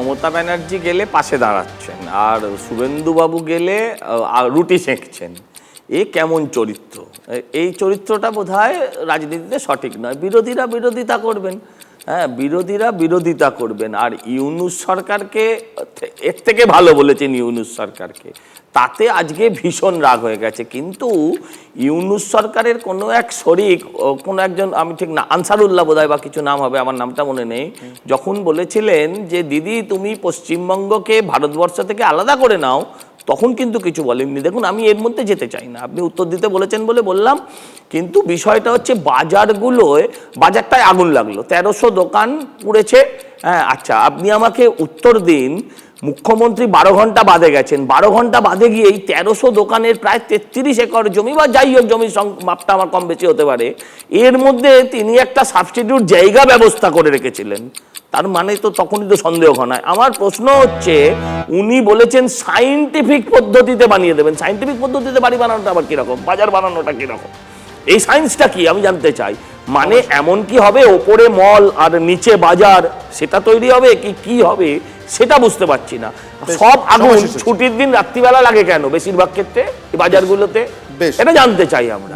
মমতা ব্যানার্জি গেলে পাশে দাঁড়াচ্ছেন আর শুভেন্দুবাবু গেলে রুটি সেঁকছেন, এ কেমন চরিত্র? এই চরিত্রটা বোধহয় রাজনীতিতে সঠিক নয়। বিরোধীরা বিরোধিতা করবেন, হ্যাঁ, বিরোধীরা বিরোধিতা করবেন। আর ইউনূস সরকারকে এর থেকে ভালো বলেছেন ইউনূস সরকারকে, তাতে আজকে ভীষণ রাগ হয়ে গেছে। কিন্তু ইউনূস সরকারের কোনো এক শরিক, কোনো একজন, আমি ঠিক না, আনসারুল্লাহ বোধহয় বা কিছু নাম হবে, আমার নামটা মনে নেই, যখন বলেছিলেন যে দিদি তুমি পশ্চিমবঙ্গকে ভারতবর্ষ থেকে আলাদা করে নাও, তখন কিন্তু কিছু বলেননি। দেখুন, আমি এর মধ্যে যেতে চাই না, আপনি উত্তর দিতে বলেছেন বলে বললাম। কিন্তু বিষয়টা হচ্ছে বাজারগুলোয়, বাজারটায় আগুন লাগলো, 1300 দোকান পুড়েছে। হ্যাঁ, আচ্ছা, আপনি আমাকে উত্তর দিন, মুখ্যমন্ত্রী 12 ঘন্টা বাদে গেছেন, 12 ঘন্টা বাদে গিয়েই 1300 দোকানের প্রায় 33 একর জমি, বা যাই হোক জমির মাপটা আমার কম বেশি হতে পারে, এর মধ্যে তিনি একটা সাবস্টিটিউট জায়গা ব্যবস্থা করে রেখেছিলেন। তার মানে তো তখনই তো সন্দেহ হয়। আমার প্রশ্ন হচ্ছে, উনি বলেছেন সাইন্টিফিক পদ্ধতিতে বানিয়ে দেবেন। সাইন্টিফিক পদ্ধতিতে বাড়ি বানানোটা আবার কিরকম, বাজার বানানোটা কিরকম, এই সায়েন্সটা কি আমি জানতে চাই। মানে এমন কি হবে, ওপরে মল আর নিচে বাজার, সেটা তৈরি হবে কি হবে সেটা বুঝতে পারছি না। সব আগুন ছুটির দিন রাত্রিবেলা লাগে কেন বেশিরভাগ ক্ষেত্রে এই বাজারগুলোতে, এটা জানতে চাই আমরা।